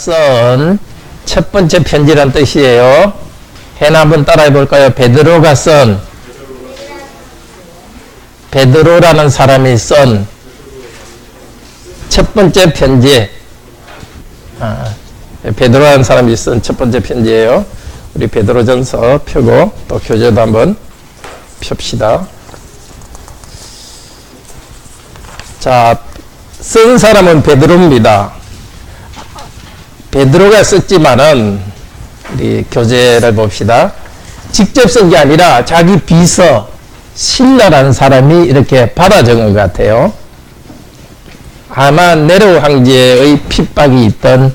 쓴 첫 번째 편지란 뜻이에요. 해나 한번 따라해 볼까요? 베드로가 쓴, 베드로라는 사람이 쓴 첫 번째 편지. 베드로라는 사람이 쓴 첫 번째 편지예요. 우리 베드로전서 펴고 또 교재도 한번 펴시다. 자, 쓴 사람은 베드로입니다. 베드로가 썼지만은 우리 교재를 봅시다. 직접 쓴 게 아니라 자기 비서 실라라는 사람이 이렇게 받아 적은 것 같아요. 아마 네로 황제의 핍박이 있던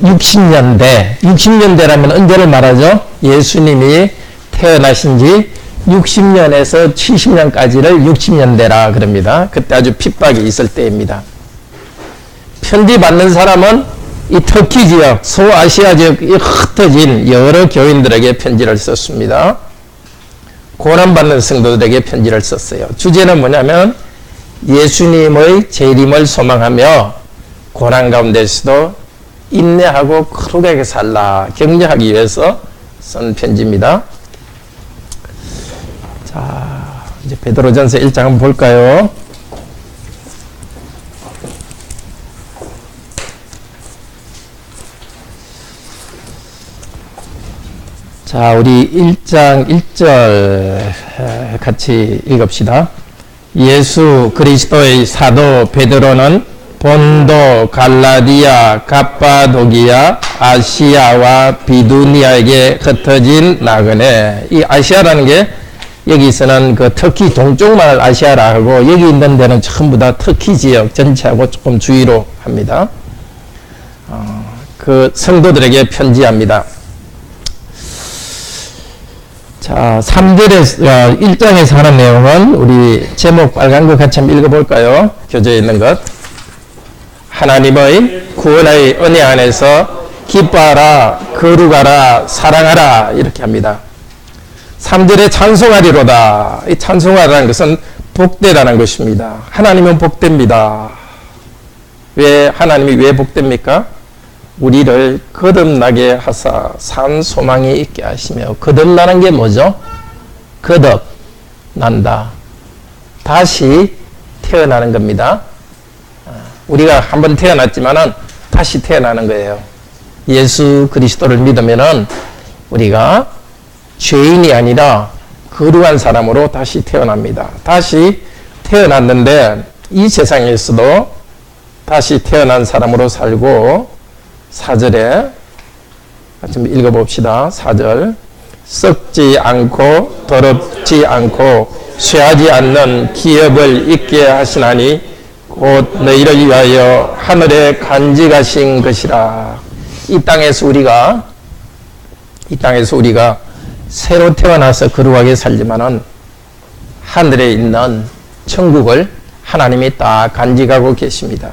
60년대라면 언제를 말하죠? 예수님이 태어나신 지 60년에서 70년까지를 60년대라 그럽니다. 그때 아주 핍박이 있을 때입니다. 편지 받는 사람은 이 터키 지역, 소아시아 지역에 흩어진 여러 교인들에게 편지를 썼습니다. 고난받는 성도들에게 편지를 썼어요. 주제는 뭐냐면 예수님의 재림을 소망하며 고난 가운데서도 인내하고 거룩하게 살라 격려하기 위해서 쓴 편지입니다. 자, 이제 베드로전서 1장 한번 볼까요? 자, 우리 1장 1절 같이 읽읍시다. 예수 그리스도의 사도 베드로는 본도, 갈라디아, 갑바도기아, 아시아와 비두니아에게 흩어진 나그네. 이 아시아라는 게 여기서는 그 터키 동쪽만을 아시아라 하고 여기 있는 데는 전부 다 터키 지역 전체하고 조금 주의로 합니다. 그 성도들에게 편지합니다. 자, 3절에 1장에서 하는 내용은 우리 제목 빨간 거 같이 한번 읽어볼까요? 교재에 있는 것. 하나님의 구원의 은혜 안에서 기뻐하라, 거룩하라, 사랑하라 이렇게 합니다. 3절에 찬송하리로다. 이 찬송하라는 것은 복되다는 것입니다. 하나님은 복됩니다. 하나님이 왜 복됩니까? 우리를 거듭나게 하사 산 소망이 있게 하시며, 거듭나는 게 뭐죠? 거듭난다. 다시 태어나는 겁니다. 우리가 한번 태어났지만은 다시 태어나는 거예요. 예수 그리스도를 믿으면은 우리가 죄인이 아니라 거룩한 사람으로 다시 태어납니다. 다시 태어났는데 이 세상에서도 다시 태어난 사람으로 살고, 4절에 좀 읽어봅시다. 4절. 썩지 않고 더럽지 않고 쇠하지 않는 기업을 있게 하시나니 곧 너희를 위하여 하늘에 간직하신 것이라. 이 땅에서 우리가 새로 태어나서 거룩하게 살지만은 하늘에 있는 천국을 하나님이 딱 간직하고 계십니다.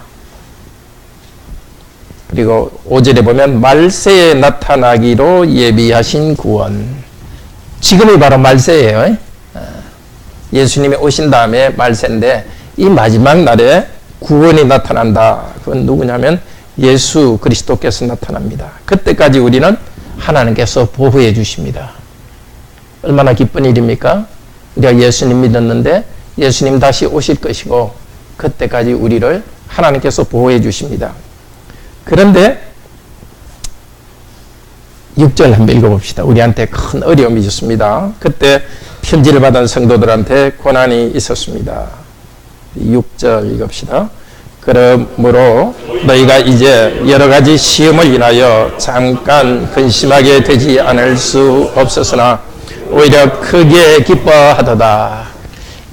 그리고 5절에 보면 말세에 나타나기로 예비하신 구원. 지금이 바로 말세예요. 예수님이 오신 다음에 말세인데 이 마지막 날에 구원이 나타난다. 그건 누구냐면 예수 그리스도께서 나타납니다. 그때까지 우리는 하나님께서 보호해 주십니다. 얼마나 기쁜 일입니까? 우리가 예수님 믿었는데 예수님 다시 오실 것이고 그때까지 우리를 하나님께서 보호해 주십니다. 그런데 6절 한번 읽어봅시다. 우리한테 큰 어려움이 있었습니다. 그때 편지를 받은 성도들한테 고난이 있었습니다. 6절 읽읍시다. 그러므로 너희가 이제 여러 가지 시험을 인하여 잠깐 근심하게 되지 않을 수 없었으나 오히려 크게 기뻐하도다.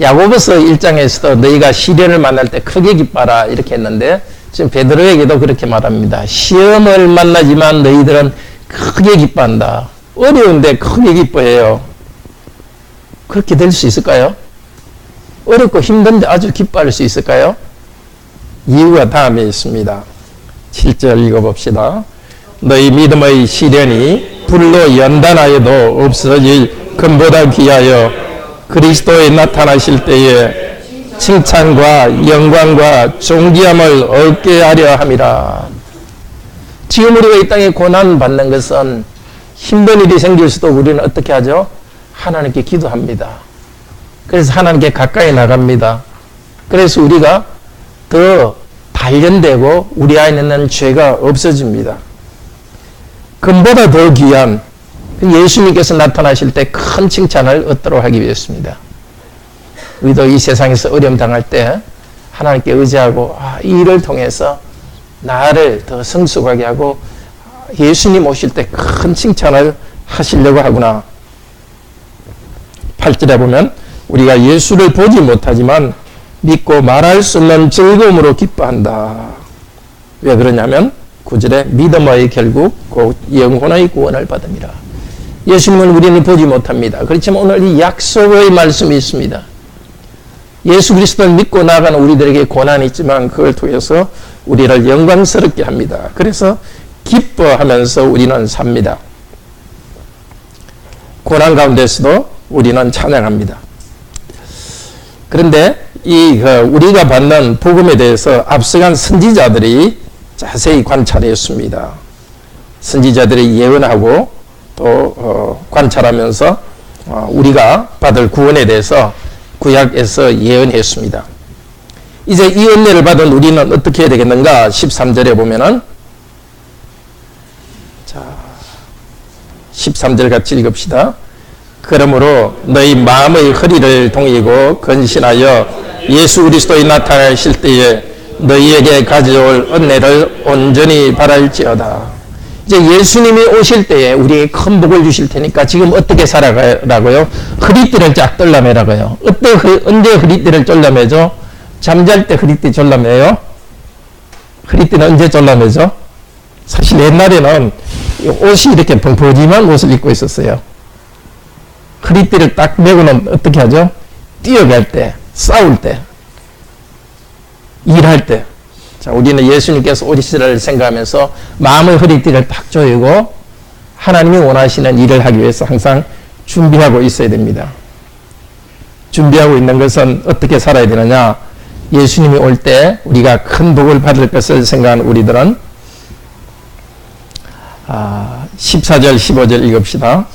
야고보서 1장에서도 너희가 시련을 만날 때 크게 기뻐하라 이렇게 했는데 지금 베드로에게도 그렇게 말합니다. 시험을 만나지만 너희들은 크게 기뻐한다. 어려운데 크게 기뻐해요. 그렇게 될 수 있을까요? 어렵고 힘든데 아주 기뻐할 수 있을까요? 이유가 다음에 있습니다. 7절 읽어봅시다. 너희 믿음의 시련이 불로 연단하여도 없어질 금보다 귀하여 그리스도에 나타나실 때에 칭찬과 영광과 존귀함을 얻게 하려 함이라. 지금 우리가 이 땅에 고난 받는 것은 힘든 일이 생길 수도 우리는 어떻게 하죠? 하나님께 기도합니다. 그래서 하나님께 가까이 나갑니다. 그래서 우리가 더 단련되고 우리 안에 있는 죄가 없어집니다. 금보다 더 귀한 예수님께서 나타나실 때 큰 칭찬을 얻도록 하기 위해서입니다. 우리도 이 세상에서 어려움 당할 때 하나님께 의지하고 이 일을 통해서 나를 더 성숙하게 하고 예수님 오실 때 큰 칭찬을 하시려고 하구나. 8절에 보면 우리가 예수를 보지 못하지만 믿고 말할 수 없는 즐거움으로 기뻐한다. 왜 그러냐면 9절에 믿음의 결국 곧 영혼의 구원을 받음이라. 예수님은 우리는 보지 못합니다. 그렇지만 오늘 이 약속의 말씀이 있습니다. 예수 그리스도를 믿고 나가는 우리들에게 고난이 있지만 그걸 통해서 우리를 영광스럽게 합니다. 그래서 기뻐하면서 우리는 삽니다. 고난 가운데서도 우리는 찬양합니다. 그런데 우리가 받는 복음에 대해서 앞서간 선지자들이 자세히 관찰했습니다. 선지자들이 예언하고 또 관찰하면서 우리가 받을 구원에 대해서 구약에서 예언했습니다. 이제 이 은혜를 받은 우리는 어떻게 해야 되겠는가? 13절에 보면은 13절 같이 읽읍시다. 그러므로 너희 마음의 허리를 동이고 근신하여 예수 그리스도의 나타나실 때에 너희에게 가져올 은혜를 온전히 바랄지어다. 이제 예수님이 오실 때에 우리에게 큰 복을 주실 테니까 지금 어떻게 살아가라고요? 허리띠를 쫙 떨라매라고요. 언제 허리띠를 졸라매죠? 잠잘 때 허리띠 졸라매요? 허리띠는 언제 졸라매죠? 사실 옛날에는 옷이 이렇게 펑퍼짐한 옷을 입고 있었어요. 허리띠를 딱 메고는 어떻게 하죠? 뛰어갈 때, 싸울 때, 일할 때. 자, 우리는 예수님께서 오시기를 생각하면서 마음의 허리띠를 딱 조이고 하나님이 원하시는 일을 하기 위해서 항상 준비하고 있어야 됩니다. 준비하고 있는 것은 어떻게 살아야 되느냐? 예수님이 올 때 우리가 큰 복을 받을 것을 생각하는 우리들은 14절 15절 읽읍시다.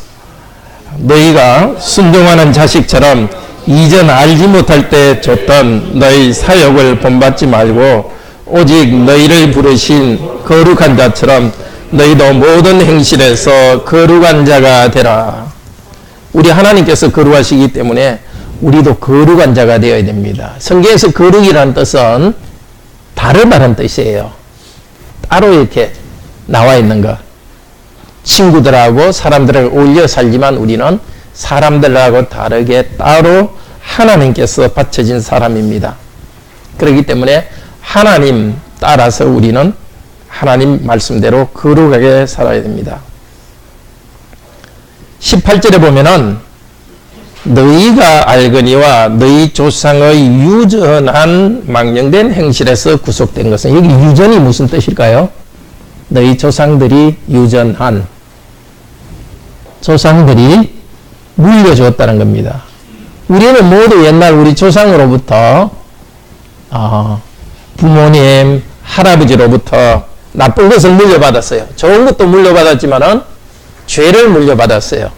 너희가 순종하는 자식처럼 이전 알지 못할 때 줬던 너희 사역을 본받지 말고 오직 너희를 부르신 거룩한 자처럼 너희도 모든 행실에서 거룩한 자가 되라. 우리 하나님께서 거룩하시기 때문에 우리도 거룩한 자가 되어야 됩니다. 성경에서 거룩이라는 뜻은 다르다는 뜻이에요. 따로 이렇게 나와 있는 것. 친구들하고 사람들하고 어울려 살지만 우리는 사람들하고 다르게 따로 하나님께서 바쳐진 사람입니다. 그렇기 때문에 하나님 따라서 우리는 하나님 말씀대로 거룩하게 살아야 됩니다. 18절에 보면은 너희가 알거니와 너희 조상의 유전한 망령된 행실에서 구속된 것은, 여기 유전이 무슨 뜻일까요? 너희 조상들이 유전한, 조상들이 물려주었다는 겁니다. 우리는 모두 옛날 우리 조상으로부터 부모님, 할아버지로부터 나쁜 것을 물려받았어요. 좋은 것도 물려받았지만은 죄를 물려받았어요.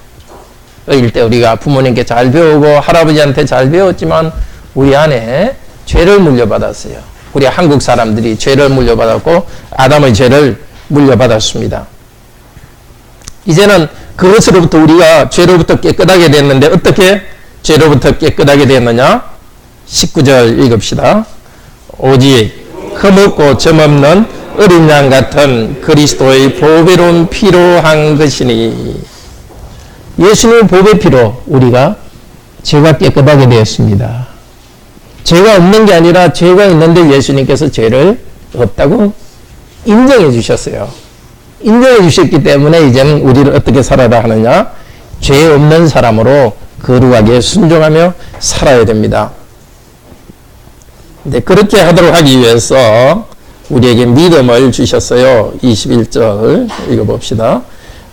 어릴 때 우리가 부모님께 잘 배우고 할아버지한테 잘 배웠지만 우리 안에 죄를 물려받았어요. 우리 한국 사람들이 죄를 물려받았고 아담의 죄를 물려받았습니다. 이제는 그것으로부터 우리가 죄로부터 깨끗하게 됐는데 어떻게 죄로부터 깨끗하게 됐느냐? 19절 읽읍시다. 오직 흠없고 점없는 어린 양 같은 그리스도의 보배로운 피로 한 것이니, 예수님의 보배 피로 우리가 죄가 깨끗하게 되었습니다. 죄가 없는 게 아니라 죄가 있는데 예수님께서 죄를 없다고 인정해 주셨어요. 인정해 주셨기 때문에 이제는 우리를 어떻게 살아라 하느냐? 죄 없는 사람으로 거룩하게 순종하며 살아야 됩니다. 근데 그렇게 하도록 하기 위해서 우리에게 믿음을 주셨어요. 21절 읽어봅시다.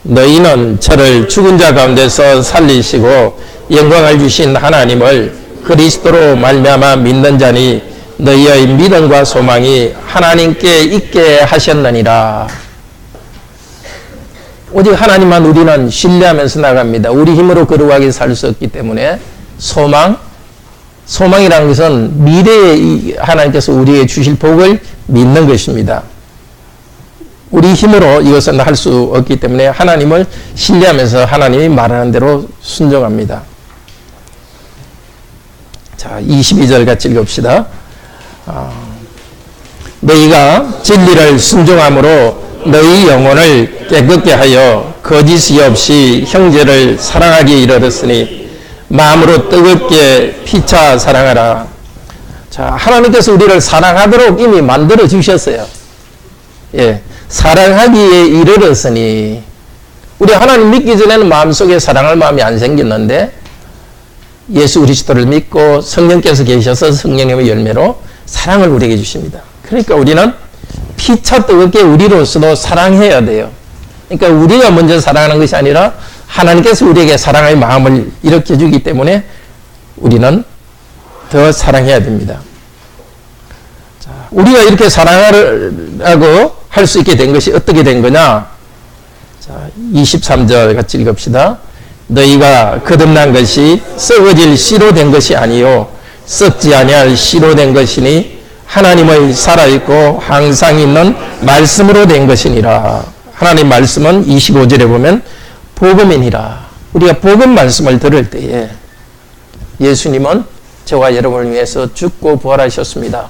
너희는 저를 죽은 자 가운데서 살리시고 영광을 주신 하나님을 그리스도로 말미암아 믿는 자니 너희의 믿음과 소망이 하나님께 있게 하셨느니라. 오직 하나님만 우리는 신뢰하면서 나갑니다. 우리 힘으로 거룩하게 살 수 없기 때문에 소망이라는 것은 미래에 하나님께서 우리에게 주실 복을 믿는 것입니다. 우리 힘으로 이것은 할 수 없기 때문에 하나님을 신뢰하면서 하나님이 말하는 대로 순종합니다. 자, 22절 같이 읽읍시다. 너희가 진리를 순종함으로 너희 영혼을 깨끗게 하여 거짓이 없이 형제를 사랑하기에 이르렀으니 마음으로 뜨겁게 피차 사랑하라. 자, 하나님께서 우리를 사랑하도록 이미 만들어 주셨어요. 예, 사랑하기에 이르렀으니 우리 하나님 믿기 전에는 마음속에 사랑할 마음이 안 생겼는데 예수 그리스도를 믿고 성령께서 계셔서 성령님의 열매로 사랑을 우리에게 주십니다. 그러니까 우리는 피차 뜨겁게 우리로서도 사랑해야 돼요. 그러니까 우리가 먼저 사랑하는 것이 아니라 하나님께서 우리에게 사랑의 마음을 일으켜 주기 때문에 우리는 더 사랑해야 됩니다. 자, 우리가 이렇게 사랑하라고 할 수 있게 된 것이 어떻게 된 거냐? 자, 23절 같이 읽읍시다. 너희가 거듭난 것이 썩어질 씨로 된 것이 아니요 썩지 아니할 씨로 된 것이니 하나님의 살아있고 항상 있는 말씀으로 된 것이니라. 하나님 말씀은 25절에 보면 복음이니라. 우리가 복음 말씀을 들을 때에 예수님은 저와 여러분을 위해서 죽고 부활하셨습니다.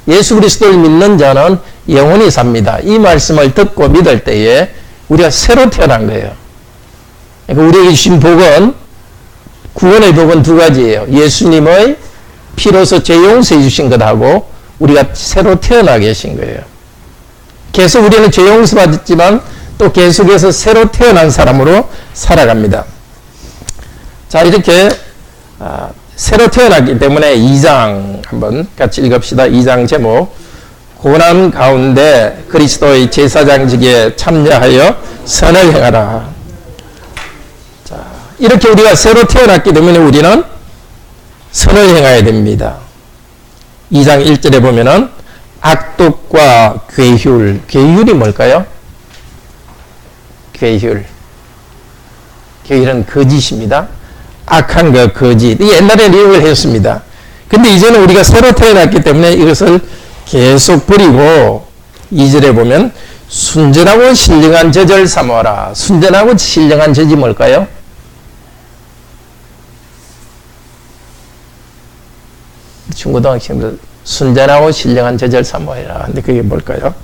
예수 그리스도를 믿는 자는 영원히 삽니다. 이 말씀을 듣고 믿을 때에 우리가 새로 태어난 거예요. 그러니까 우리에게 주신 복은, 구원의 복은 두 가지예요. 예수님의 피로서 죄 용서해 주신 것하고 우리가 새로 태어나 계신 거예요. 계속 우리는 죄 용서 받았지만 또 계속해서 새로 태어난 사람으로 살아갑니다. 자, 이렇게 새로 태어났기 때문에 2장 한번 같이 읽읍시다. 2장 제목, 고난 가운데 그리스도의 제사장직에 참여하여 선을 행하라. 자, 이렇게 우리가 새로 태어났기 때문에 우리는 선을 행해야 됩니다. 2장 1절에 보면은 악독과 괴휼, 괴휼이 뭘까요? 괴휼은 거짓입니다. 악한 것, 거짓. 옛날에 이걸 했습니다. 근데 이제는 우리가 새로 태어났기 때문에 이것을 계속 버리고 2절에 보면 순전하고 신령한 젖을 삼아라. 순전하고 신령한 젖이 뭘까요? 중고등학생들 순전하고 신령한 젖을 삼아라. 근데 그게 뭘까요?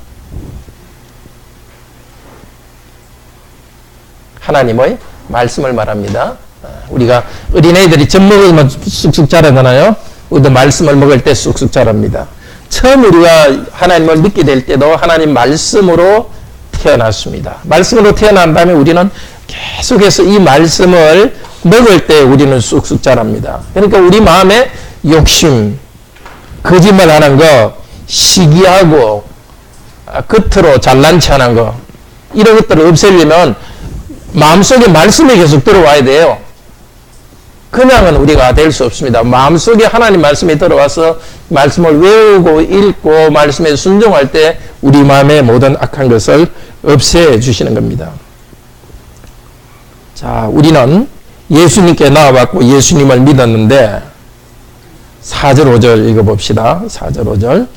하나님의 말씀을 말합니다. 우리가 어린애들이 젖 먹으면 쑥쑥 자라잖아요. 우리도 말씀을 먹을 때 쑥쑥 자랍니다. 처음 우리가 하나님을 믿게 될 때도 하나님 말씀으로 태어났습니다. 말씀으로 태어난 다음에 우리는 계속해서 이 말씀을 먹을 때 우리는 쑥쑥 자랍니다. 그러니까 우리 마음에 욕심, 거짓말하는 거, 시기하고 겉으로 잘난 척하는 거, 이런 것들을 없애려면 마음속에 말씀이 계속 들어와야 돼요. 그냥은 우리가 될 수 없습니다. 마음속에 하나님 말씀이 들어와서 말씀을 외우고 읽고 말씀에 순종할 때 우리 마음의 모든 악한 것을 없애 주시는 겁니다. 자, 우리는 예수님께 나와봤고 예수님을 믿었는데 4절 5절 읽어봅시다. 4절 5절.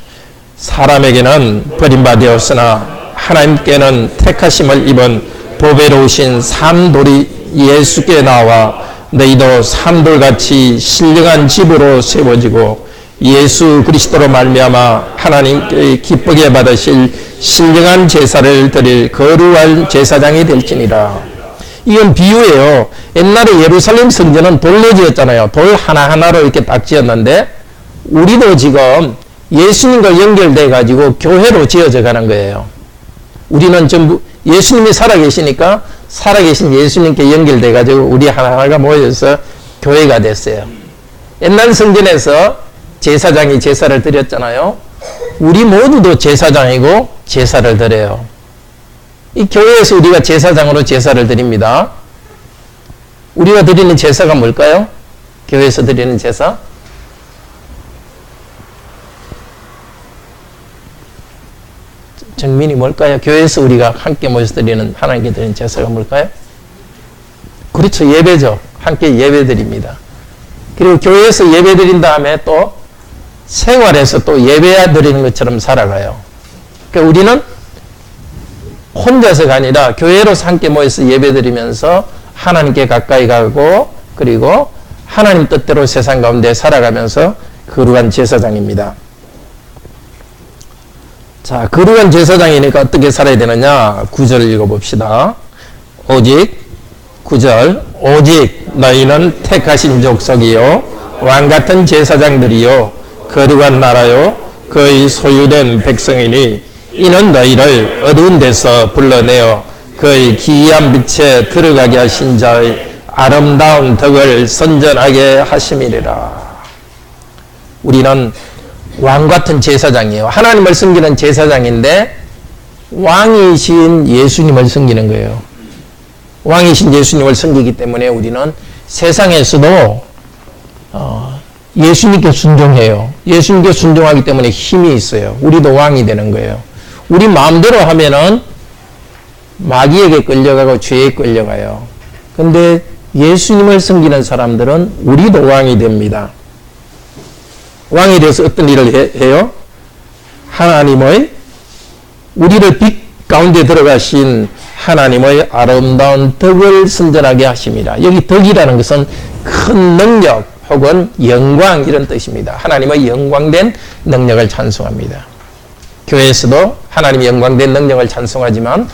사람에게는 버림받았으나 하나님께는 택하심을 입은 보배로우신 삼돌이 예수께 나와 너희도 삼돌같이 신령한 집으로 세워지고 예수 그리스도로 말미암아 하나님께 기쁘게 받으실 신령한 제사를 드릴 거룩한 제사장이 될지니라. 이건 비유예요. 옛날에 예루살렘 성전은 돌로 지었잖아요. 돌 하나하나로 이렇게 딱 지었는데 우리도 지금 예수님과 연결돼 가지고 교회로 지어져 가는 거예요. 우리는 전부 예수님이 살아계시니까 살아계신 예수님께 연결돼 가지고 우리 하나하나가 모여서 교회가 됐어요. 옛날 성전에서 제사장이 제사를 드렸잖아요. 우리 모두도 제사장이고 제사를 드려요. 이 교회에서 우리가 제사장으로 제사를 드립니다. 우리가 드리는 제사가 뭘까요? 교회에서 드리는 제사? 정민이 뭘까요? 교회에서 우리가 함께 모여서 드리는 하나님께 드리는 제사가 뭘까요? 그렇죠. 예배죠. 함께 예배 드립니다. 그리고 교회에서 예배 드린 다음에 또 생활에서 또 예배 드리는 것처럼 살아가요. 그러니까 우리는 혼자서가 아니라 교회로서 함께 모여서 예배 드리면서 하나님께 가까이 가고 그리고 하나님 뜻대로 세상 가운데 살아가면서 거룩한 제사장입니다. 자, 거룩한 제사장이니까 어떻게 살아야 되느냐? 9절을 읽어봅시다. 오직 9절 오직 너희는 택하신 족속이요 왕같은 제사장들이요 거룩한 나라요 그의 소유된 백성이니 이는 너희를 어두운 데서 불러내어 그의 기이한 빛에 들어가게 하신 자의 아름다운 덕을 선전하게 하심이리라. 우리는 왕같은 제사장이에요. 하나님을 섬기는 제사장인데 왕이신 예수님을 섬기는 거예요. 왕이신 예수님을 섬기기 때문에 우리는 세상에서도 예수님께 순종해요. 예수님께 순종하기 때문에 힘이 있어요. 우리도 왕이 되는 거예요. 우리 마음대로 하면은 마귀에게 끌려가고 죄에 끌려가요. 근데 예수님을 섬기는 사람들은 우리도 왕이 됩니다. 왕이 돼서 어떤 일을 해요? 하나님의 우리를 빛 가운데 들어가신 하나님의 아름다운 덕을 선전하게 하십니다. 여기 덕이라는 것은 큰 능력 혹은 영광 이런 뜻입니다. 하나님의 영광된 능력을 찬송합니다. 교회에서도 하나님의 영광된 능력을 찬송하지만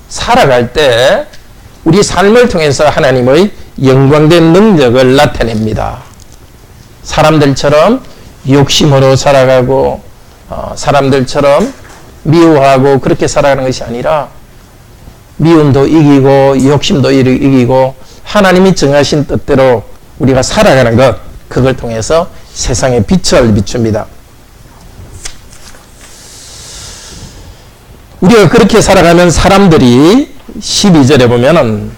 살아갈 때 우리 삶을 통해서 하나님의 영광된 능력을 나타냅니다. 사람들처럼 욕심으로 살아가고 사람들처럼 미워하고 그렇게 살아가는 것이 아니라 미움도 이기고 욕심도 이기고 하나님이 정하신 뜻대로 우리가 살아가는 것, 그걸 통해서 세상에 빛을 비춥니다. 우리가 그렇게 살아가면 사람들이 12절에 보면은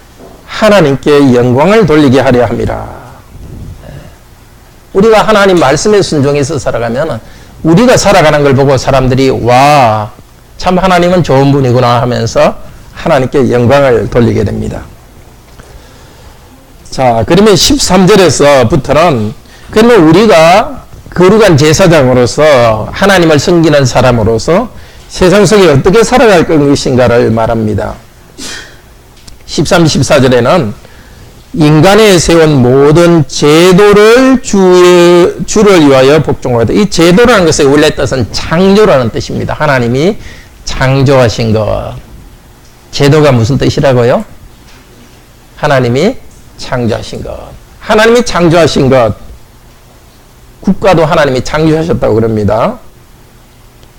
하나님께 영광을 돌리게 하려 합니다. 우리가 하나님 말씀에 순종해서 살아가면 우리가 살아가는 걸 보고 사람들이 와, 참 하나님은 좋은 분이구나 하면서 하나님께 영광을 돌리게 됩니다. 자, 그러면 13절에서부터는 그러면 우리가 거룩한 제사장으로서 하나님을 섬기는 사람으로서 세상 속에 어떻게 살아갈 것인가를 말합니다. 13, 14절에는 인간에 세운 모든 제도를 주를 위하여 복종하다. 이 제도라는 것의 원래 뜻은 창조라는 뜻입니다. 하나님이 창조하신 것. 제도가 무슨 뜻이라고요? 하나님이 창조하신 것. 하나님이 창조하신 것. 국가도 하나님이 창조하셨다고 그럽니다.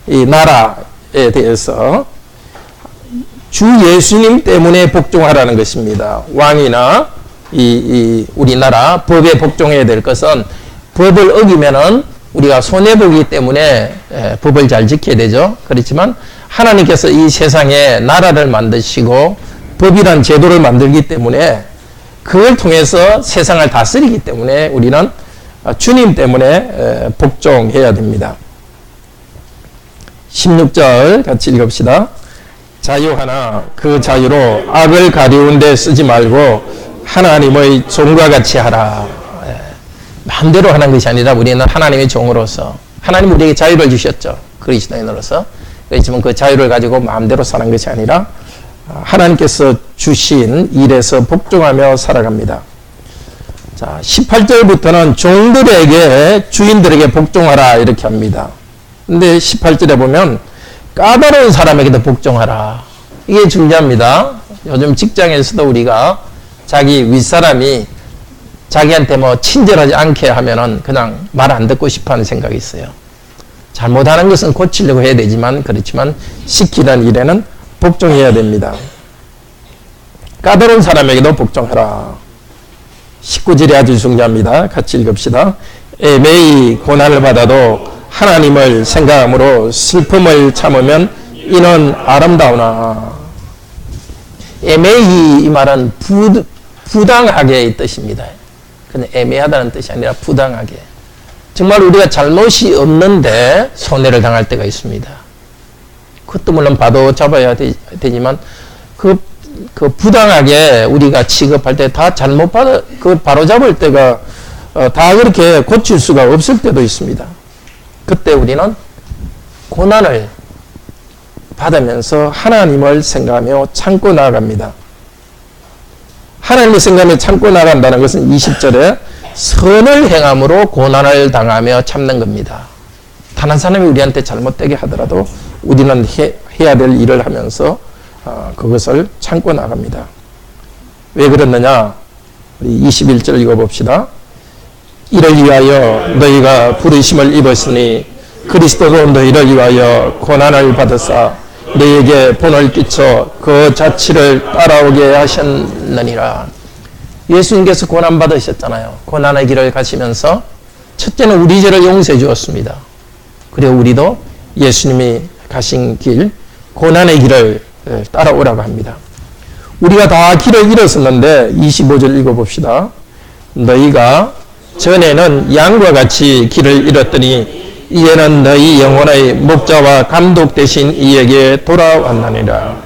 이 나라에 대해서 주 예수님 때문에 복종하라는 것입니다. 왕이나 우리나라 법에 복종해야 될 것은 법을 어기면은 우리가 손해보기 때문에 법을 잘 지켜야 되죠. 그렇지만 하나님께서 이 세상에 나라를 만드시고 법이란 제도를 만들기 때문에 그걸 통해서 세상을 다스리기 때문에 우리는 주님 때문에 복종해야 됩니다. 16절 같이 읽읍시다. 자유하나 그 자유로 악을 가리운 데 쓰지 말고 하나님의 종과 같이 하라. 마음대로 하는 것이 아니라 우리는 하나님의 종으로서 하나님 우리에게 자유를 주셨죠. 그리스도인으로서. 그렇지만 그 자유를 가지고 마음대로 사는 것이 아니라 하나님께서 주신 일에서 복종하며 살아갑니다. 자, 18절부터는 종들에게 주인들에게 복종하라 이렇게 합니다. 근데 18절에 보면 까다로운 사람에게도 복종하라. 이게 중요합니다. 요즘 직장에서도 우리가 자기 윗사람이 자기한테 뭐 친절하지 않게 하면은 그냥 말 안 듣고 싶어 하는 생각이 있어요. 잘못하는 것은 고치려고 해야 되지만 그렇지만 시키는 일에는 복종해야 됩니다. 까다로운 사람에게도 복종하라. 19절이 아주 중요합니다. 같이 읽읍시다. 매일 고난을 받아도 하나님을 생각함으로 슬픔을 참으면 이는 아름다우나. 애매히 이 말은 부당하게 이 뜻입니다. 근데 애매하다는 뜻이 아니라 부당하게. 정말 우리가 잘못이 없는데 손해를 당할 때가 있습니다. 그것도 물론 봐도 잡아야 되지만 그 부당하게 우리가 취급할 때 다 잘못 바로 잡을 때가 다 그렇게 고칠 수가 없을 때도 있습니다. 그때 우리는 고난을 받으면서 하나님을 생각하며 참고 나아갑니다. 하나님을 생각하며 참고 나간다는 것은 20절에 선을 행함으로 고난을 당하며 참는 겁니다. 다른 사람이 우리한테 잘못되게 하더라도 우리는 해야 될 일을 하면서 그것을 참고 나갑니다. 왜 그랬느냐? 우리 21절 읽어봅시다. 이를 위하여 너희가 부르심을 입었으니 그리스도도 너희를 위하여 고난을 받으사 너희에게 본을 끼쳐 그 자치를 따라오게 하셨느니라. 예수님께서 고난 받으셨잖아요. 고난의 길을 가시면서 첫째는 우리 죄를 용서해 주었습니다. 그리고 우리도 예수님이 가신 길, 고난의 길을 따라오라고 합니다. 우리가 다 길을 잃었었는데 25절 읽어봅시다. 너희가 전에는 양과 같이 길을 잃었더니 이제는 너희 영혼의 목자와 감독 되신 이에게 돌아왔나니라.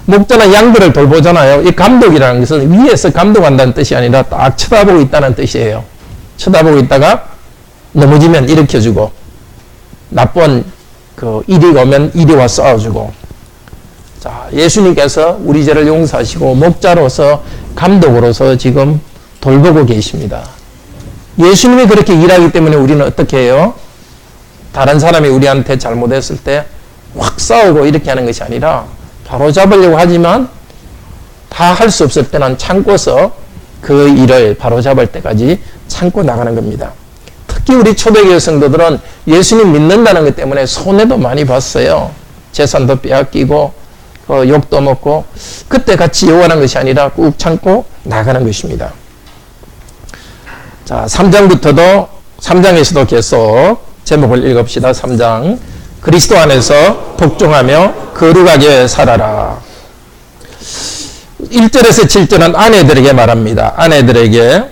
목자는 양들을 돌보잖아요. 이 감독이라는 것은 위에서 감독한다는 뜻이 아니라 딱 쳐다보고 있다는 뜻이에요. 쳐다보고 있다가 넘어지면 일으켜주고 나쁜 일이 오면 이리 와 싸워주고. 자, 예수님께서 우리 죄를 용서하시고 목자로서 감독으로서 지금 돌보고 계십니다. 예수님이 그렇게 일하기 때문에 우리는 어떻게 해요? 다른 사람이 우리한테 잘못했을 때 확 싸우고 이렇게 하는 것이 아니라 바로 잡으려고 하지만 다 할 수 없을 때는 참고서 그 일을 바로 잡을 때까지 참고 나가는 겁니다. 특히 우리 초대교회 성도들은 예수님 믿는다는 것 때문에 손해도 많이 봤어요. 재산도 빼앗기고 욕도 먹고 그때 같이 요구하는 것이 아니라 꾹 참고 나가는 것입니다. 자, 3장에서도 계속 제목을 읽읍시다. 3장. 그리스도 안에서 복종하며 거룩하게 살아라. 1절에서 7절은 아내들에게 말합니다. 아내들에게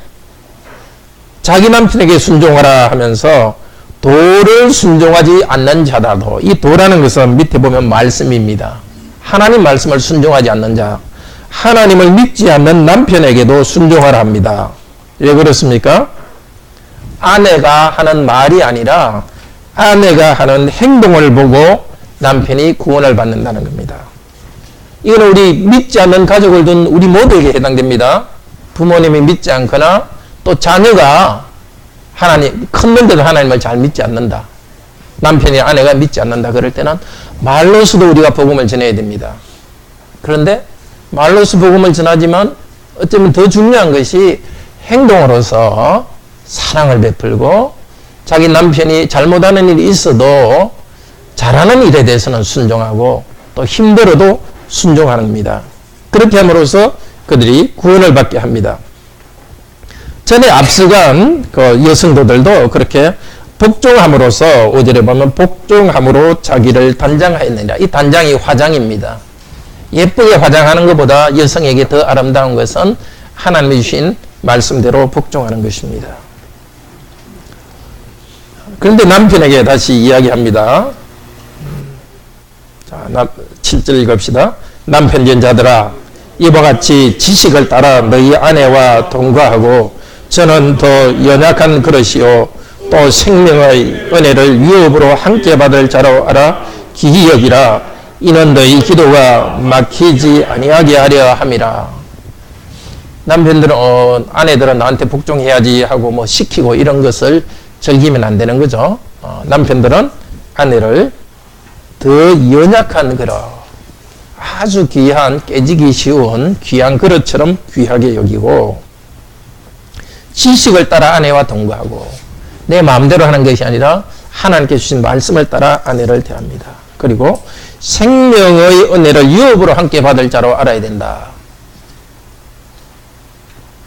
자기 남편에게 순종하라 하면서 도를 순종하지 않는 자라도, 이 도라는 것은 밑에 보면 말씀입니다. 하나님 말씀을 순종하지 않는 자, 하나님을 믿지 않는 남편에게도 순종하라 합니다. 왜 그렇습니까? 아내가 하는 말이 아니라 아내가 하는 행동을 보고 남편이 구원을 받는다는 겁니다. 이거는 우리 믿지 않는 가족을 둔 우리 모두에게 해당됩니다. 부모님이 믿지 않거나 또 자녀가 컸는데도 하나님을 잘 믿지 않는다. 남편이 아내가 믿지 않는다. 그럴 때는 말로서도 우리가 복음을 전해야 됩니다. 그런데 말로서 복음을 전하지만 어쩌면 더 중요한 것이 행동으로서 사랑을 베풀고 자기 남편이 잘못하는 일이 있어도 잘하는 일에 대해서는 순종하고 또 힘들어도 순종하는 겁니다. 그렇게 함으로써 그들이 구원을 받게 합니다. 전에 앞서간 여성도들도 그렇게 복종함으로써 5절에 보면 복종함으로 자기를 단장하였느니라. 이 단장이 화장입니다. 예쁘게 화장하는 것보다 여성에게 더 아름다운 것은 하나님이 주신 말씀대로 복종하는 것입니다. 그런데 남편에게 다시 이야기합니다. 자, 7절 읽읍시다. 남편 전자들아, 이와 같이 지식을 따라 너희 아내와 동거하고 저는 더 연약한 그릇이요 또 생명의 은혜를 위협으로 함께 받을 자로 알아 기히 여기라. 이는 너희 기도가 막히지 아니하게 하려 함이라. 남편들은 아내들은 나한테 복종해야지 하고 시키고 이런 것을 즐기면 안 되는 거죠. 남편들은 아내를 더 연약한 그릇, 아주 귀한, 깨지기 쉬운 귀한 그릇처럼 귀하게 여기고 지식을 따라 아내와 동거하고 내 마음대로 하는 것이 아니라 하나님께 주신 말씀을 따라 아내를 대합니다. 그리고 생명의 은혜를 유업으로 함께 받을 자로 알아야 된다.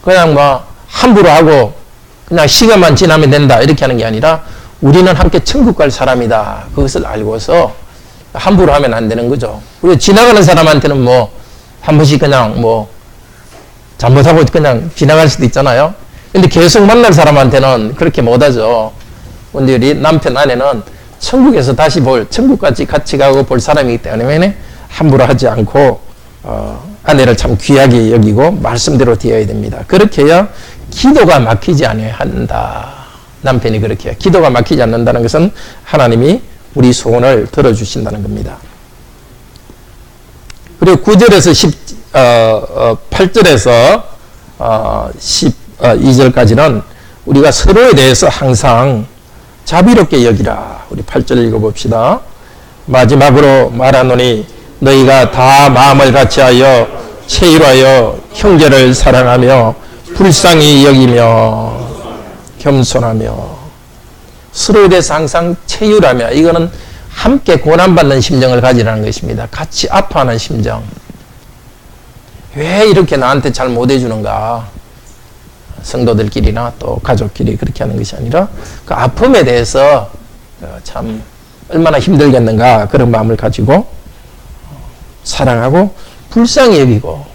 그냥 함부로 하고 그냥 시간만 지나면 된다 이렇게 하는 게 아니라 우리는 함께 천국 갈 사람이다. 그것을 알고서 함부로 하면 안 되는 거죠. 우리 지나가는 사람한테는 한 번씩 그냥 잘못하고 그냥 지나갈 수도 있잖아요. 근데 계속 만날 사람한테는 그렇게 못하죠. 근데 우리 남편 아내는 천국에서 다시 천국까지 같이 가고 볼 사람이기 때문에 함부로 하지 않고 아내를 참 귀하게 여기고 말씀대로 되어야 됩니다. 그렇게 해야 기도가 막히지 않아야 한다. 남편이 그렇게 해야. 기도가 막히지 않는다는 것은 하나님이 우리 소원을 들어주신다는 겁니다. 그리고 9절에서 8절에서 12절까지는 우리가 서로에 대해서 항상 자비롭게 여기라. 우리 8절 읽어봅시다. 마지막으로 말하노니 너희가 다 마음을 같이하여 체휼하여 형제를 사랑하며 불쌍히 여기며 겸손하며 서로에 대해서 항상 체휼하며 이거는 함께 고난받는 심정을 가지라는 것입니다. 같이 아파하는 심정. 왜 이렇게 나한테 잘 못해주는가? 성도들끼리나 또 가족끼리 그렇게 하는 것이 아니라 그 아픔에 대해서 참 얼마나 힘들겠는가 그런 마음을 가지고 사랑하고 불쌍히 여기고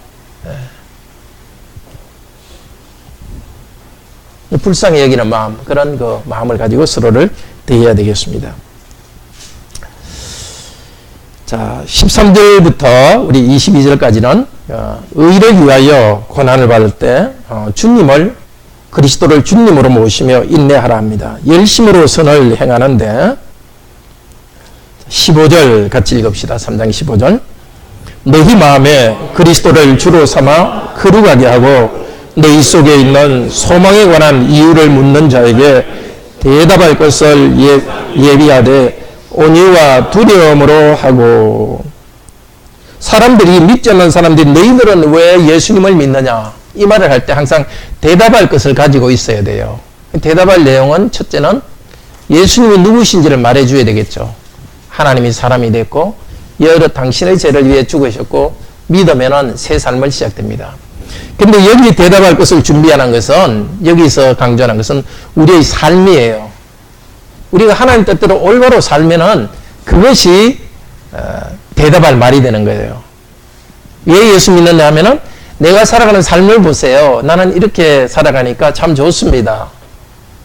불쌍히 여기는 마음 그런 그 마음을 가지고 서로를 대해야 되겠습니다. 자, 13절부터 우리 22절까지는 의를 위하여 고난을 받을 때 그리스도를 주님으로 모시며 인내하라 합니다. 열심으로 선을 행하는데 15절 같이 읽읍시다. 3장 15절. 너희 마음에 그리스도를 주로 삼아 거룩하게 하고 너희 속에 있는 소망에 관한 이유를 묻는 자에게 대답할 것을 예비하되 온유와 두려움으로 하고. 사람들이 믿지 않는 사람들이 너희들은 왜 예수님을 믿느냐 이 말을 할 때 항상 대답할 것을 가지고 있어야 돼요. 대답할 내용은 첫째는 예수님이 누구신지를 말해줘야 되겠죠. 하나님이 사람이 됐고 여러 당신의 죄를 위해 죽으셨고 믿으면은 새 삶을 시작됩니다. 근데 여기 대답할 것을 준비하는 것은 여기서 강조하는 것은 우리의 삶이에요. 우리가 하나님 뜻대로 올바로 살면은 그것이 대답할 말이 되는 거예요. 왜 예수 믿느냐 하면은 내가 살아가는 삶을 보세요. 나는 이렇게 살아가니까 참 좋습니다.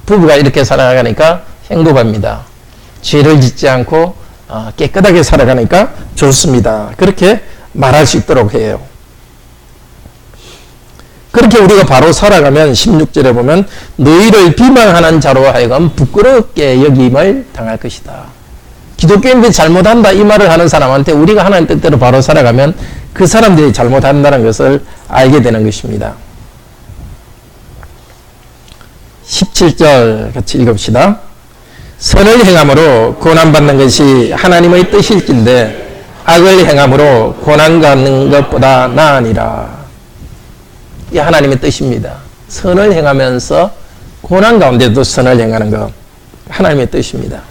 부부가 이렇게 살아가니까 행복합니다. 죄를 짓지 않고 깨끗하게 살아가니까 좋습니다. 그렇게 말할 수 있도록 해요. 그렇게 우리가 바로 살아가면 16절에 보면 너희를 비방하는 자로 하여금 부끄럽게 여김을 당할 것이다. 기독교인들이 잘못한다 이 말을 하는 사람한테 우리가 하나님 뜻대로 바로 살아가면 그 사람들이 잘못한다는 것을 알게 되는 것입니다. 17절 같이 읽읍시다. 선을 행함으로 고난받는 것이 하나님의 뜻일진데 악을 행함으로 고난받는 것보다 나으니라. 이 하나님의 뜻입니다. 선을 행하면서 고난 가운데도 선을 행하는 것 하나님의 뜻입니다.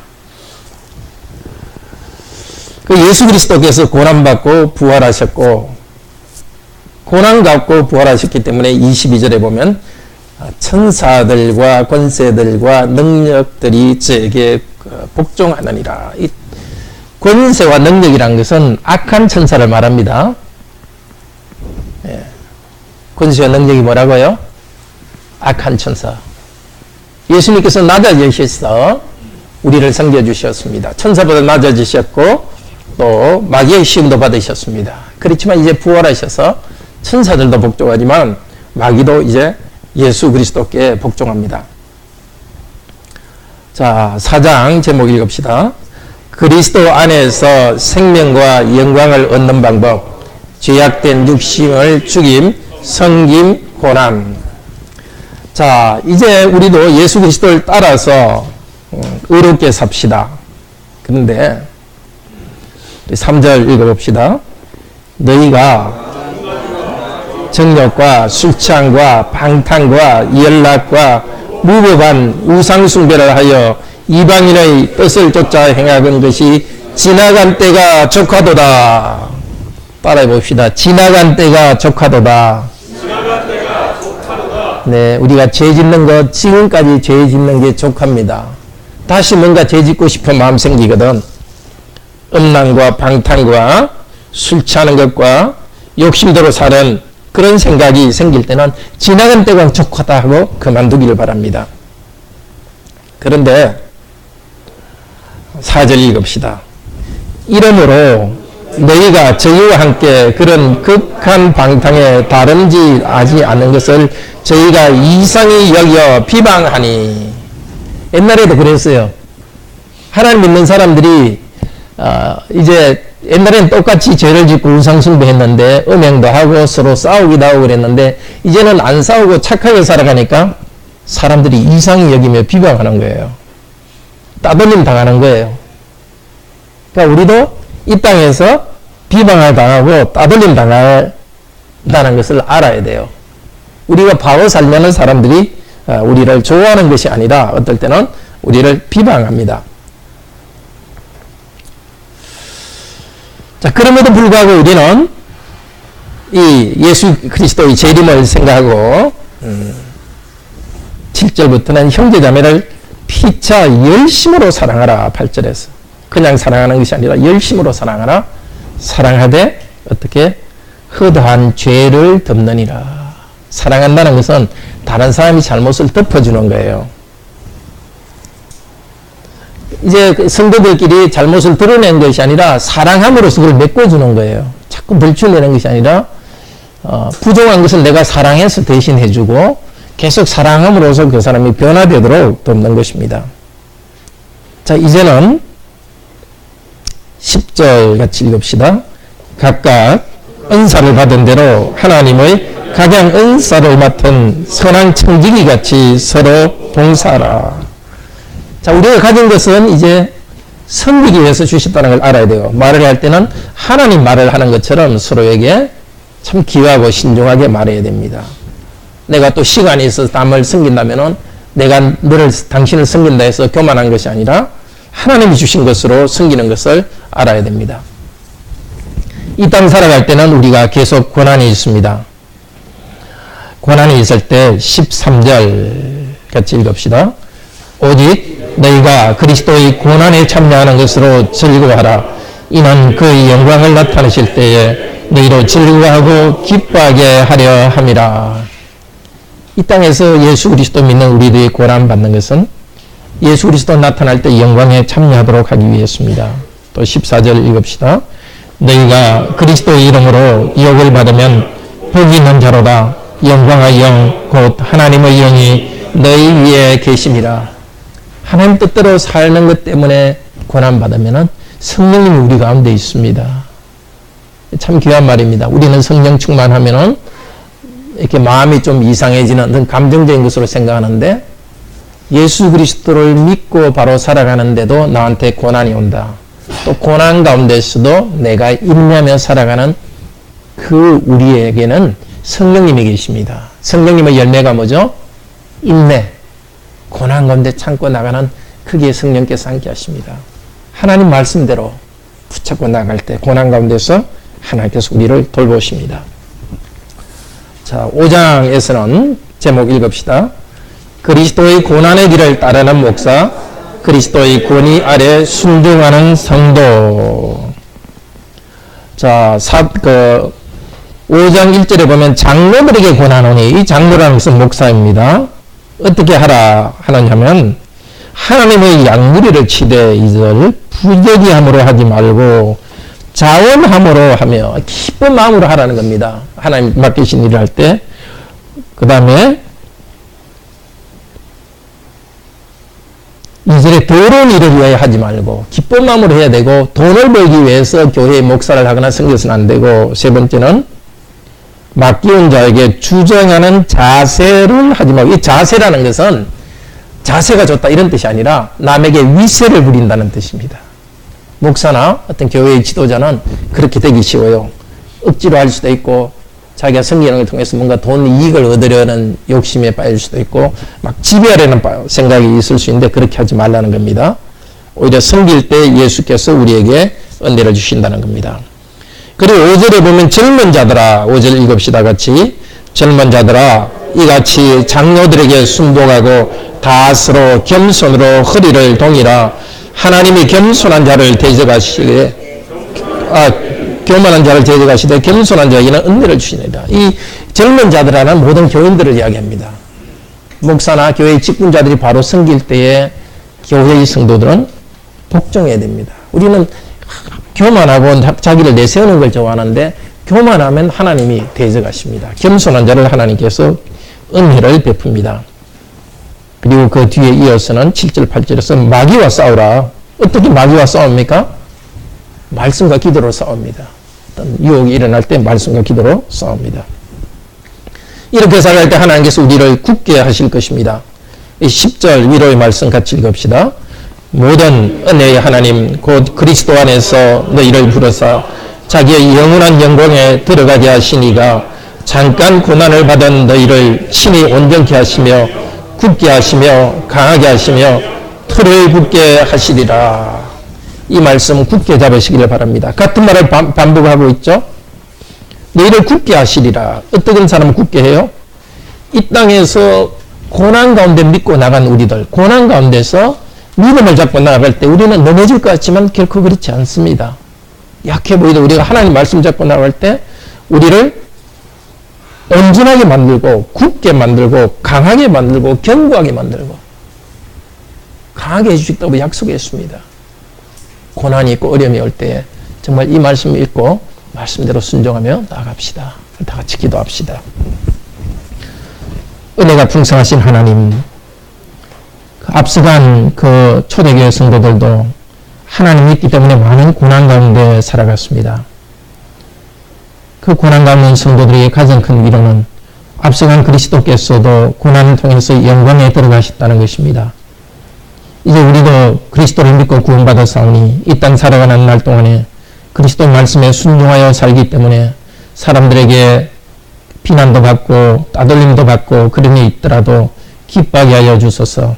그 예수 그리스도께서 고난받고 부활하셨고 고난받고 부활하셨기 때문에 22절에 보면 천사들과 권세들과 능력들이 저에게 복종하느니라. 이 권세와 능력이란 것은 악한 천사를 말합니다. 권세와 능력이 뭐라고요? 악한 천사. 예수님께서 낮아지셔서 우리를 섬겨주셨습니다. 천사보다 낮아지셨고 또 마귀의 시험도 받으셨습니다. 그렇지만 이제 부활하셔서 천사들도 복종하지만 마귀도 이제 예수 그리스도께 복종합니다. 자, 4장 제목 읽읍시다. 그리스도 안에서 생명과 영광을 얻는 방법, 죄악된 육신을 죽임, 성김, 고난. 자, 이제 우리도 예수 그리스도를 따라서 의롭게 삽시다. 그런데 3절 읽어봅시다. 너희가 정욕과 술취함과 방탕과 연락과 무법한 우상숭배를 하여 이방인의 뜻을 쫓아 행하는 것이 지나간 때가 족하도다. 따라해 봅시다. 지나간 때가 족하도다. 네, 우리가 죄 짓는 것, 지금까지 죄 짓는 게 족합니다. 다시 뭔가 죄 짓고 싶은 마음 생기거든. 음란과 방탕과 술 취하는 것과 욕심대로 사는 그런 생각이 생길 때는 지나간 때가 족하다 하고 그만두기를 바랍니다. 그런데 4절 읽읍시다. 이러므로 너희가 저희와 함께 그런 극한 방탕에 다름질하지 않는 것을 저희가 이상히 여겨 비방하니. 옛날에도 그랬어요. 하나님 믿는 사람들이 이제 옛날에는 똑같이 죄를 짓고 우상숭배했는데 음행도 하고 서로 싸우기도 하고 그랬는데 이제는 안 싸우고 착하게 살아가니까 사람들이 이상히 여기며 비방하는 거예요. 따돌림 당하는 거예요. 그러니까 우리도 이 땅에서 비방을 당하고 따돌림 당한다는 것을 알아야 돼요. 우리가 바로 살려는 사람들이 우리를 좋아하는 것이 아니라 어떨 때는 우리를 비방합니다. 자, 그럼에도 불구하고 우리는 이 예수 그리스도의 재림을 생각하고 7절부터는 형제자매를 피차 열심으로 사랑하라. 8절에서 그냥 사랑하는 것이 아니라 열심으로 사랑하라. 사랑하되 어떻게 허다한 죄를 덮느니라. 사랑한다는 것은 다른 사람이 잘못을 덮어주는 거예요. 이제 성도들끼리 잘못을 드러낸 것이 아니라 사랑함으로써 그걸 메꿔주는 거예요. 자꾸 벌출내는 것이 아니라 부정한 것을 내가 사랑해서 대신해주고 계속 사랑함으로써 그 사람이 변화되도록 돕는 것입니다. 자, 이제는 10절 같이 읽읍시다. 각각 은사를 받은 대로 하나님의 각양 은사를 맡은 선한 청지기 같이 서로 봉사하라. 자, 우리가 가진 것은 이제 섬기기 위해서 주셨다는 걸 알아야 돼요. 말을 할 때는 하나님 말을 하는 것처럼 서로에게 참 귀하고 신중하게 말해야 됩니다. 내가 또 시간이 있어서 남을 섬긴다면은 내가 당신을 섬긴다 해서 교만한 것이 아니라 하나님이 주신 것으로 섬기는 것을 알아야 됩니다. 이 땅 살아갈 때는 우리가 계속 고난이 있습니다. 고난이 있을 때 13절 같이 읽읍시다. 오직 너희가 그리스도의 고난에 참여하는 것으로 즐거워하라. 이는 그의 영광을 나타내실 때에 너희로 즐거워하고 기뻐하게 하려 함이라. 이 땅에서 예수 그리스도 믿는 우리들이 고난 받는 것은 예수 그리스도 나타날 때 영광에 참여하도록 하기 위해서입니다. 또 14절 읽읍시다. 너희가 그리스도의 이름으로 유혹을 받으면 복이 있는 자로다. 영광의 영 곧 하나님의 영이 너희 위에 계심이라. 하나님 뜻대로 사는 것 때문에 고난받으면 성령님이 우리 가운데 있습니다. 참 귀한 말입니다. 우리는 성령 충만하면 이렇게 마음이 좀 이상해지는 감정적인 것으로 생각하는데 예수 그리스도를 믿고 바로 살아가는데도 나한테 고난이 온다. 또 고난 가운데서도 내가 인내하며 살아가는 그 우리에게는 성령님이 계십니다. 성령님의 열매가 뭐죠? 인내. 고난 가운데 참고 나가는 크게 성령께서 함께 하십니다. 하나님 말씀대로 붙잡고 나갈 때 고난 가운데서 하나님께서 우리를 돌보십니다. 자, 5장에서는 제목 읽읍시다. 그리스도의 고난의 길을 따르는 목사, 그리스도의 권위 아래 순종하는 성도. 자, 5장 1절에 보면 장로들에게 권하노니, 이 장로라는 것은 목사입니다. 어떻게 하라 하느냐면 하나님의 양무리를 치되 이들 부득이함으로 하지 말고 자원함으로 하며 기쁜 마음으로 하라는 겁니다. 하나님 맡기신 일을 할 때. 그 다음에 2절에 더러운 일을 위하여 하지 말고 기쁜 마음으로 해야 되고, 돈을 벌기 위해서 교회에 목사를 하거나 섬겨서는 안 되고, 세 번째는 맡기운 자에게 주정하는 자세를 하지 말고. 이 자세라는 것은 자세가 좋다 이런 뜻이 아니라 남에게 위세를 부린다는 뜻입니다. 목사나 어떤 교회의 지도자는 그렇게 되기 쉬워요. 억지로 할 수도 있고, 자기가 섬기는 걸 통해서 뭔가 돈 이익을 얻으려는 욕심에 빠질 수도 있고, 막 지배하려는 생각이 있을 수 있는데 그렇게 하지 말라는 겁니다. 오히려 섬길 때 예수께서 우리에게 은혜를 주신다는 겁니다. 그리고 5절에 보면 젊은 자들아, 5절 읽읍시다 같이. 젊은 자들아, 이같이 장로들에게 순복하고 다스로 겸손으로 허리를 동이라. 하나님이 겸손한 자를 대적하시되 교만한 자를 대적하시되 겸손한 자에게는 은혜를 주시니라. 이 젊은 자들아는 모든 교인들을 이야기합니다. 목사나 교회의 직분자들이 바로 섬길 때에 교회의 성도들은 복종해야 됩니다. 우리는 교만하고 자기를 내세우는 걸 좋아하는데 교만하면 하나님이 대적하십니다. 겸손한 자를 하나님께서 은혜를 베풉니다. 그리고 그 뒤에 이어서는 7절 8절에서 마귀와 싸우라. 어떻게 마귀와 싸웁니까? 말씀과 기도로 싸웁니다. 어떤 유혹이 일어날 때 말씀과 기도로 싸웁니다. 이렇게 살아갈 때 하나님께서 우리를 굳게 하실 것입니다. 10절 위로의 말씀 같이 읽읍시다. 모든 은혜의 하나님 곧 그리스도 안에서 너희를 부르사 자기의 영원한 영광에 들어가게 하시니가 잠깐 고난을 받은 너희를 친히 온전케 하시며 굳게 하시며 강하게 하시며 틀을 굳게 하시리라. 이 말씀 굳게 잡으시기를 바랍니다. 같은 말을 반복하고 있죠. 너희를 굳게 하시리라. 어떤 사람은 굳게 해요? 이 땅에서 고난 가운데 믿고 나간 우리들, 고난 가운데서 믿음을 잡고 나아갈 때 우리는 넘어질 것 같지만 결코 그렇지 않습니다. 약해 보이도 우리가 하나님 말씀 잡고 나아갈 때 우리를 온전하게 만들고 굳게 만들고 강하게 만들고 견고하게 만들고 강하게 해주시겠다고 약속했습니다. 고난이 있고 어려움이 올 때에 정말 이 말씀을 읽고 말씀대로 순종하며 나아갑시다. 다 같이 기도합시다. 은혜가 풍성하신 하나님, 앞서간 그 초대교회 성도들도 하나님 있기 때문에 많은 고난 가운데 살아갔습니다. 그 고난 가운데 성도들에게 가장 큰 위로는 앞서간 그리스도께서도 고난을 통해서 영광에 들어가셨다는 것입니다. 이제 우리도 그리스도를 믿고 구원받았사오니 이 땅 살아가는 날 동안에 그리스도 말씀에 순종하여 살기 때문에 사람들에게 비난도 받고 따돌림도 받고 그런 일 있더라도 기뻐하게 하여 주소서.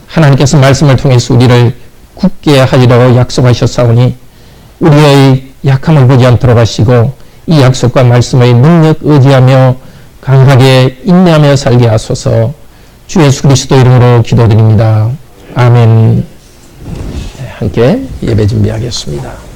하나님께서 말씀을 통해서 우리를 굳게 하리라고 약속하셨사오니 우리의 약함을 보지 않도록 하시고 이 약속과 말씀의 능력 의지하며 강하게 인내하며 살게 하소서. 주 예수 그리스도 이름으로 기도드립니다. 아멘. 함께 예배 준비하겠습니다.